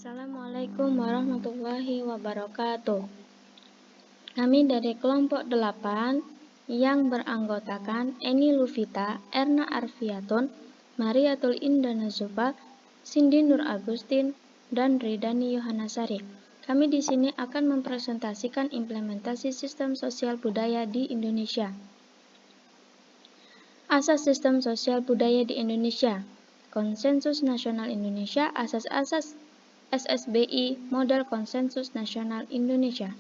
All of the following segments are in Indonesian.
Assalamualaikum warahmatullahi wabarakatuh. Kami dari kelompok 8 yang beranggotakan Eni Luvita, Erna Arfiatun, Mariatul Indah Nazufa, Cindy Nur Agustin, dan Ridani Yohanasari. Kami di sini akan mempresentasikan implementasi sistem sosial budaya di Indonesia. Asas sistem sosial budaya di Indonesia. Konsensus Nasional Indonesia, asas-asas SSBI, model konsensus nasional Indonesia.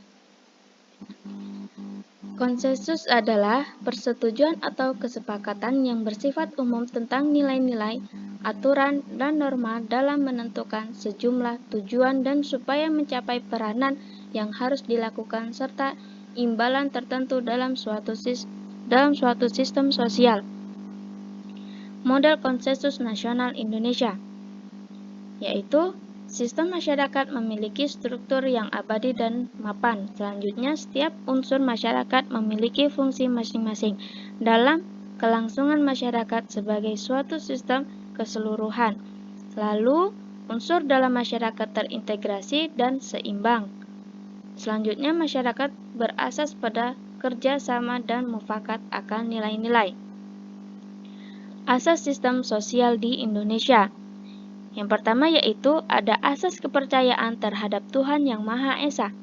Konsensus adalah persetujuan atau kesepakatan yang bersifat umum tentang nilai-nilai, aturan, dan norma dalam menentukan sejumlah tujuan dan supaya mencapai peranan yang harus dilakukan serta imbalan tertentu dalam suatu sistem sosial. Model konsensus nasional Indonesia, yaitu sistem masyarakat memiliki struktur yang abadi dan mapan. Selanjutnya, setiap unsur masyarakat memiliki fungsi masing-masing dalam kelangsungan masyarakat sebagai suatu sistem keseluruhan. Lalu, unsur dalam masyarakat terintegrasi dan seimbang. Selanjutnya, masyarakat berasas pada kerjasama dan mufakat akan nilai-nilai. Asas sistem sosial di Indonesia. Yang pertama yaitu ada asas kepercayaan terhadap Tuhan Yang Maha Esa.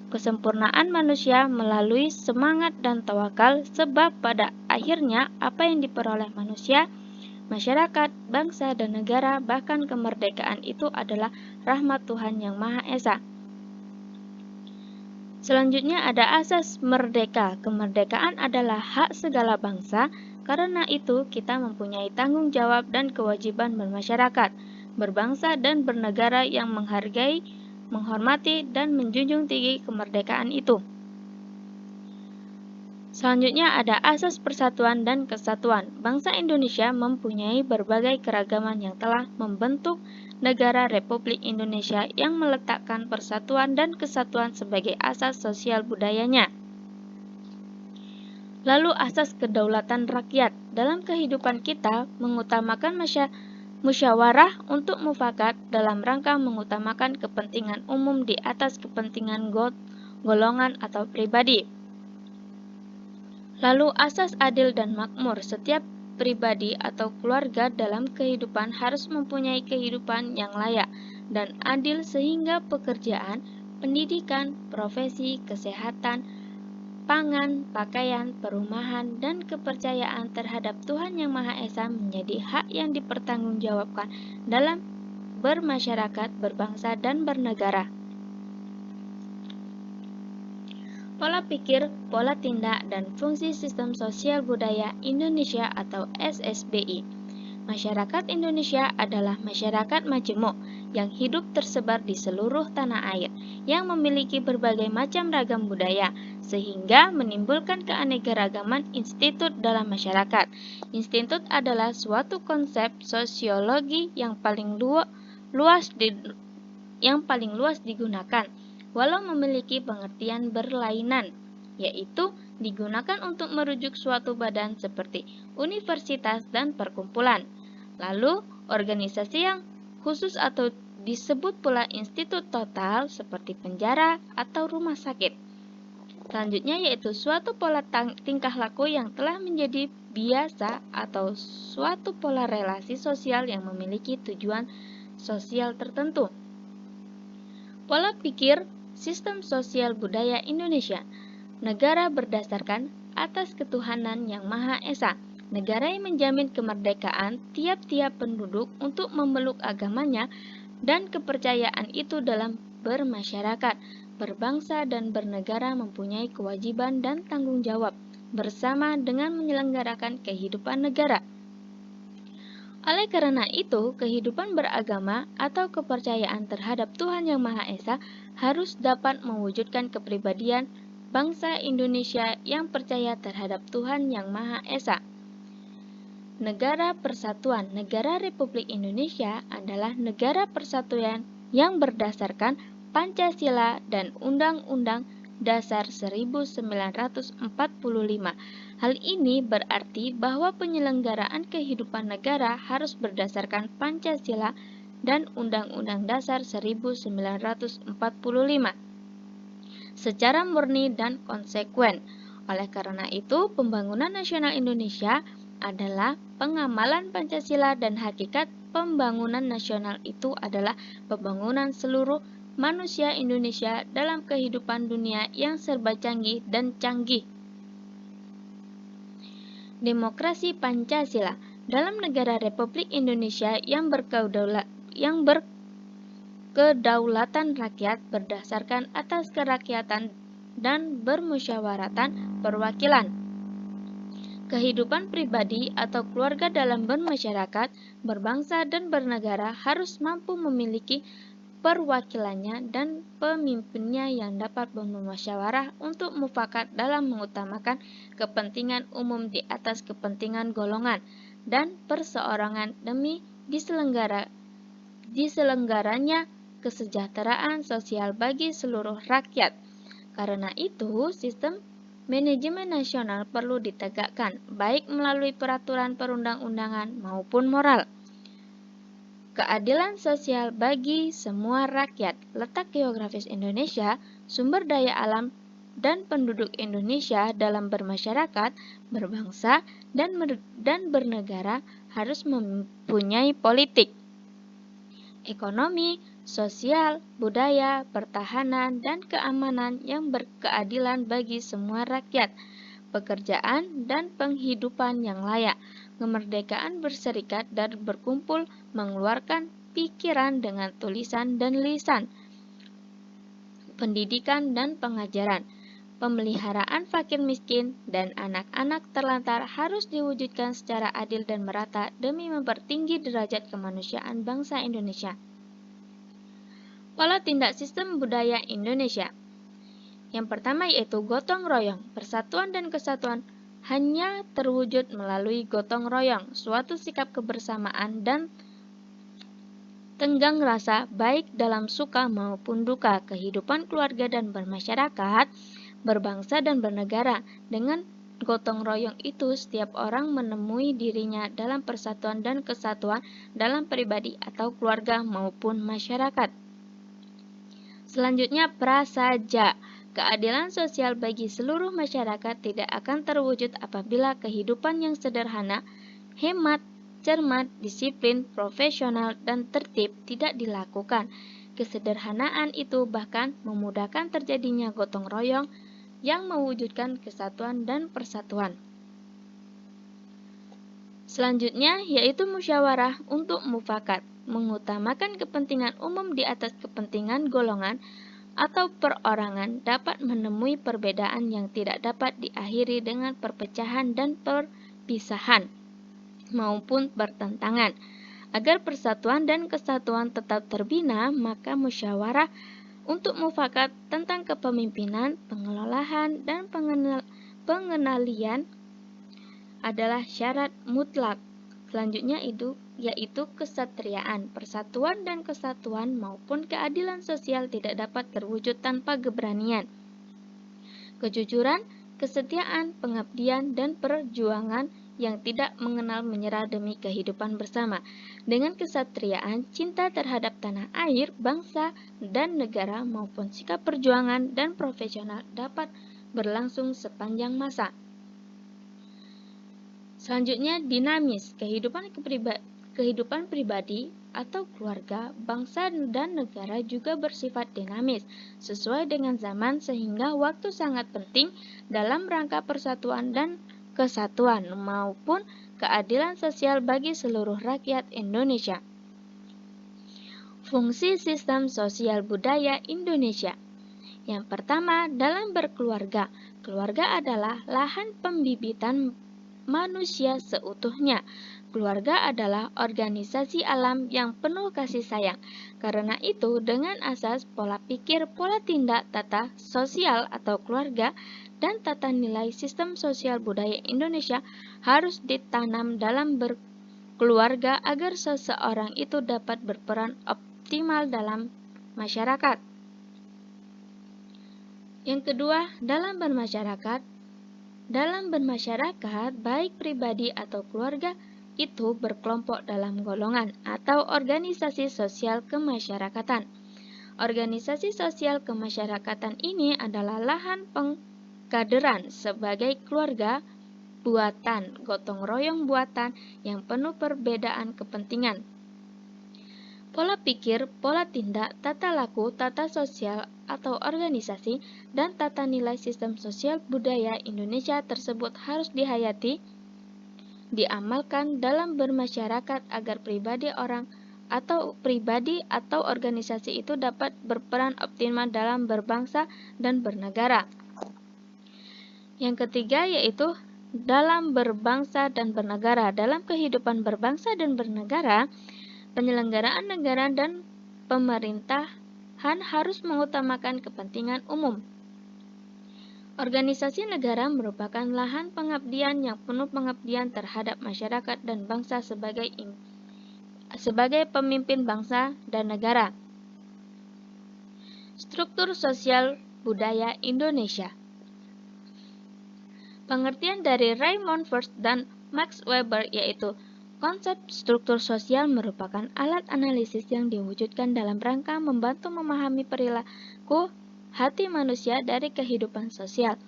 Kesempurnaan manusia melalui semangat dan tawakal, sebab pada akhirnya apa yang diperoleh manusia, masyarakat, bangsa, dan negara, bahkan kemerdekaan itu adalah rahmat Tuhan Yang Maha Esa. Selanjutnya ada asas merdeka. Kemerdekaan adalah hak segala bangsa, karena itu kita mempunyai tanggung jawab dan kewajiban bermasyarakat, berbangsa dan bernegara yang menghargai, menghormati, dan menjunjung tinggi kemerdekaan itu. Selanjutnya ada asas persatuan dan kesatuan. Bangsa Indonesia mempunyai berbagai keragaman yang telah membentuk negara Republik Indonesia yang meletakkan persatuan dan kesatuan sebagai asas sosial budayanya. Lalu asas kedaulatan rakyat. Dalam kehidupan kita mengutamakan musyawarah untuk mufakat dalam rangka mengutamakan kepentingan umum di atas kepentingan golongan atau pribadi. Lalu asas adil dan makmur. Setiap pribadi atau keluarga dalam kehidupan harus mempunyai kehidupan yang layak dan adil sehingga pekerjaan, pendidikan, profesi, kesehatan, pangan, pakaian, perumahan, dan kepercayaan terhadap Tuhan Yang Maha Esa menjadi hak yang dipertanggungjawabkan dalam bermasyarakat, berbangsa, dan bernegara. Pola pikir, pola tindak, dan fungsi sistem sosial budaya Indonesia atau SSBI. Masyarakat Indonesia adalah masyarakat majemuk yang hidup tersebar di seluruh tanah air, yang memiliki berbagai macam ragam budaya, sehingga menimbulkan keanekaragaman institut dalam masyarakat. Institut adalah suatu konsep sosiologi yang paling luas digunakan, walau memiliki pengertian berlainan, yaitu digunakan untuk merujuk suatu badan seperti universitas dan perkumpulan. Lalu, organisasi yang khusus atau disebut pula institut total seperti penjara atau rumah sakit. Selanjutnya yaitu suatu pola tingkah laku yang telah menjadi biasa atau suatu pola relasi sosial yang memiliki tujuan sosial tertentu. Pola pikir sistem sosial budaya Indonesia. Negara berdasarkan atas ketuhanan Yang Maha Esa. Negara yang menjamin kemerdekaan tiap-tiap penduduk untuk memeluk agamanya dan kepercayaan itu dalam bermasyarakat, berbangsa, dan bernegara mempunyai kewajiban dan tanggung jawab bersama dengan menyelenggarakan kehidupan negara. Oleh karena itu, kehidupan beragama atau kepercayaan terhadap Tuhan Yang Maha Esa harus dapat mewujudkan kepribadian bangsa Indonesia yang percaya terhadap Tuhan Yang Maha Esa. Negara Persatuan. Negara Republik Indonesia adalah negara persatuan yang berdasarkan Pancasila dan Undang-Undang Dasar 1945. Hal ini berarti bahwa penyelenggaraan kehidupan negara harus berdasarkan Pancasila dan Undang-Undang Dasar 1945 secara murni dan konsekuen. Oleh karena itu, pembangunan nasional Indonesia adalah pengamalan Pancasila dan hakikat pembangunan nasional itu adalah pembangunan seluruh manusia Indonesia dalam kehidupan dunia yang serba canggih dan canggih. Demokrasi Pancasila dalam negara Republik Indonesia yang berkedaulatan rakyat berdasarkan atas kerakyatan dan bermusyawaratan perwakilan. Kehidupan pribadi atau keluarga dalam bermasyarakat, berbangsa dan bernegara harus mampu memiliki perwakilannya dan pemimpinnya yang dapat bermusyawarah untuk mufakat dalam mengutamakan kepentingan umum di atas kepentingan golongan dan perseorangan demi diselenggaranya kesejahteraan sosial bagi seluruh rakyat. Karena itu, sistem manajemen nasional perlu ditegakkan, baik melalui peraturan perundang-undangan maupun moral. Keadilan sosial bagi semua rakyat. Letak geografis Indonesia, sumber daya alam, dan penduduk Indonesia dalam bermasyarakat, berbangsa, dan bernegara harus mempunyai politik, ekonomi, sosial, budaya, pertahanan, dan keamanan yang berkeadilan bagi semua rakyat, pekerjaan dan penghidupan yang layak, kemerdekaan berserikat dan berkumpul, mengeluarkan pikiran dengan tulisan dan lisan, pendidikan dan pengajaran, pemeliharaan fakir miskin dan anak-anak terlantar harus diwujudkan secara adil dan merata demi mempertinggi derajat kemanusiaan bangsa Indonesia. Pola tindak sistem budaya Indonesia. Yang pertama yaitu gotong royong. Persatuan dan kesatuan hanya terwujud melalui gotong royong, suatu sikap kebersamaan dan tenggang rasa baik dalam suka maupun duka, kehidupan keluarga dan bermasyarakat, berbangsa dan bernegara. Dengan gotong royong itu, setiap orang menemui dirinya dalam persatuan dan kesatuan dalam pribadi atau keluarga maupun masyarakat. Selanjutnya, prasaja. Keadilan sosial bagi seluruh masyarakat tidak akan terwujud apabila kehidupan yang sederhana, hemat, cermat, disiplin, profesional, dan tertib tidak dilakukan. Kesederhanaan itu bahkan memudahkan terjadinya gotong royong yang mewujudkan kesatuan dan persatuan. Selanjutnya yaitu musyawarah untuk mufakat, mengutamakan kepentingan umum di atas kepentingan golongan atau perorangan, dapat menemui perbedaan yang tidak dapat diakhiri dengan perpecahan dan perpisahan maupun pertentangan. Agar persatuan dan kesatuan tetap terbina, maka musyawarah untuk mufakat tentang kepemimpinan, pengelolaan, dan pengenalian adalah syarat mutlak. Selanjutnya yaitu kesatriaan. Persatuan dan kesatuan maupun keadilan sosial tidak dapat terwujud tanpa keberanian, kejujuran, kesetiaan, pengabdian, dan perjuangan yang tidak mengenal menyerah demi kehidupan bersama. Dengan kesatriaan, cinta terhadap tanah air, bangsa, dan negara maupun sikap perjuangan dan profesional dapat berlangsung sepanjang masa. Selanjutnya, dinamis. Kehidupan pribadi atau keluarga, bangsa, dan negara juga bersifat dinamis, sesuai dengan zaman sehingga waktu sangat penting dalam rangka persatuan dan kesatuan maupun keadilan sosial bagi seluruh rakyat Indonesia. Fungsi sistem sosial budaya Indonesia. Yang pertama, dalam berkeluarga. Keluarga adalah lahan pembibitan manusia seutuhnya. Keluarga adalah organisasi alam yang penuh kasih sayang. Karena itu, dengan asas pola pikir, pola tindak, tata sosial atau keluarga, dan tata nilai sistem sosial budaya Indonesia harus ditanam dalam berkeluarga agar seseorang itu dapat berperan optimal dalam masyarakat. Yang kedua, dalam bermasyarakat, baik pribadi atau keluarga, itu berkelompok dalam golongan atau organisasi sosial kemasyarakatan. Organisasi sosial kemasyarakatan ini adalah lahan pengkaderan sebagai keluarga buatan, gotong royong buatan yang penuh perbedaan kepentingan. Pola pikir, pola tindak, tata laku, tata sosial atau organisasi, dan tata nilai sistem sosial budaya Indonesia tersebut harus dihayati, diamalkan dalam bermasyarakat agar pribadi atau organisasi itu dapat berperan optimal dalam berbangsa dan bernegara. Yang ketiga yaitu dalam berbangsa dan bernegara. Dalam kehidupan berbangsa dan bernegara, penyelenggaraan negara dan pemerintahan harus mengutamakan kepentingan umum. Organisasi negara merupakan lahan pengabdian yang penuh pengabdian terhadap masyarakat dan bangsa sebagai pemimpin bangsa dan negara. Struktur sosial budaya Indonesia. Pengertian dari Raymond First dan Max Weber yaitu konsep struktur sosial merupakan alat analisis yang diwujudkan dalam rangka membantu memahami perilaku hati manusia dari kehidupan sosial.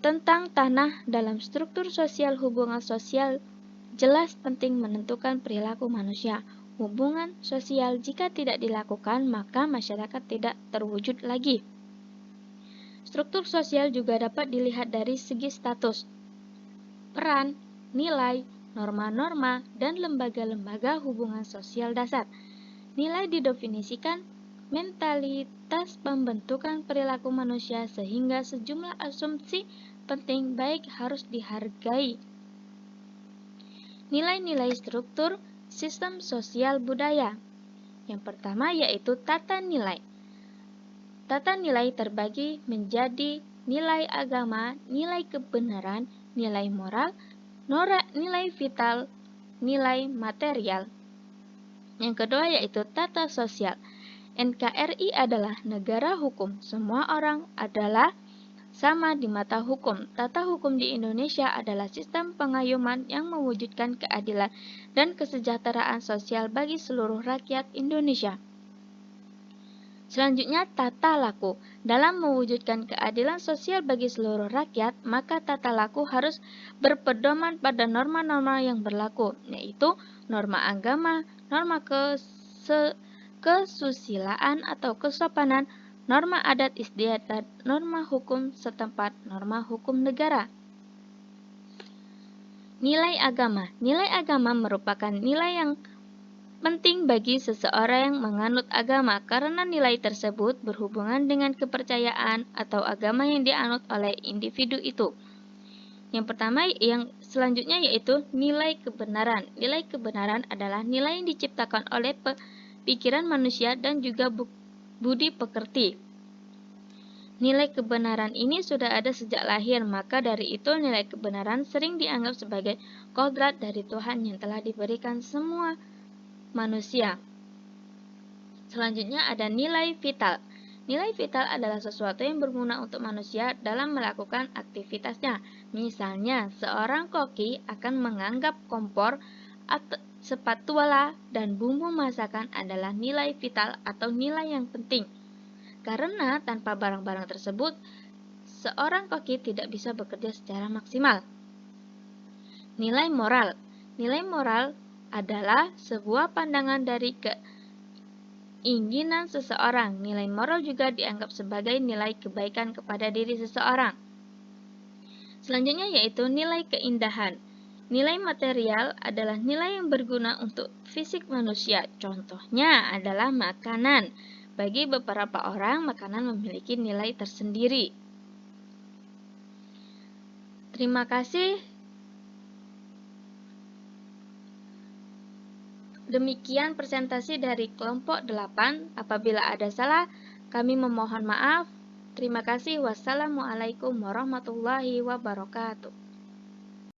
Tentang tanah dalam struktur sosial, hubungan sosial jelas penting menentukan perilaku manusia. Hubungan sosial jika tidak dilakukan, maka masyarakat tidak terwujud lagi. Struktur sosial juga dapat dilihat dari segi status, peran, nilai, norma-norma, dan lembaga-lembaga hubungan sosial dasar. Nilai didefinisikan mentalitas pembentukan perilaku manusia sehingga sejumlah asumsi penting baik harus dihargai. Nilai-nilai struktur sistem sosial budaya. Yang pertama yaitu tata nilai. Tata nilai terbagi menjadi nilai agama, nilai kebenaran, nilai moral, nilai vital, nilai material. Yang kedua yaitu tata sosial. NKRI adalah negara hukum. Semua orang adalah sama di mata hukum. Tata hukum di Indonesia adalah sistem pengayoman yang mewujudkan keadilan dan kesejahteraan sosial bagi seluruh rakyat Indonesia. Selanjutnya, tata laku. Dalam mewujudkan keadilan sosial bagi seluruh rakyat, maka tata laku harus berpedoman pada norma-norma yang berlaku, yaitu norma agama, norma kesusilaan atau kesopanan, norma adat istiadat, norma hukum setempat, norma hukum negara. Nilai agama. Nilai agama merupakan nilai yang penting bagi seseorang yang menganut agama karena nilai tersebut berhubungan dengan kepercayaan atau agama yang dianut oleh individu itu. Yang pertama, yang selanjutnya yaitu nilai kebenaran. Nilai kebenaran adalah nilai yang diciptakan oleh pikiran manusia dan juga budi pekerti. Nilai kebenaran ini sudah ada sejak lahir, maka dari itu nilai kebenaran sering dianggap sebagai kodrat dari Tuhan yang telah diberikan semua manusia. Selanjutnya ada nilai vital. Nilai vital adalah sesuatu yang berguna untuk manusia dalam melakukan aktivitasnya. Misalnya, seorang koki akan menganggap kompor, spatula, dan bumbu masakan adalah nilai vital atau nilai yang penting. Karena tanpa barang-barang tersebut, seorang koki tidak bisa bekerja secara maksimal. Nilai moral. Nilai moral adalah sebuah pandangan dari keinginan seseorang. Nilai moral juga dianggap sebagai nilai kebaikan kepada diri seseorang. Selanjutnya yaitu nilai keindahan. Nilai material adalah nilai yang berguna untuk fisik manusia. Contohnya adalah makanan. Bagi beberapa orang, makanan memiliki nilai tersendiri. Terima kasih. Demikian presentasi dari kelompok 8. Apabila ada salah, kami memohon maaf. Terima kasih. Wassalamualaikum warahmatullahi wabarakatuh.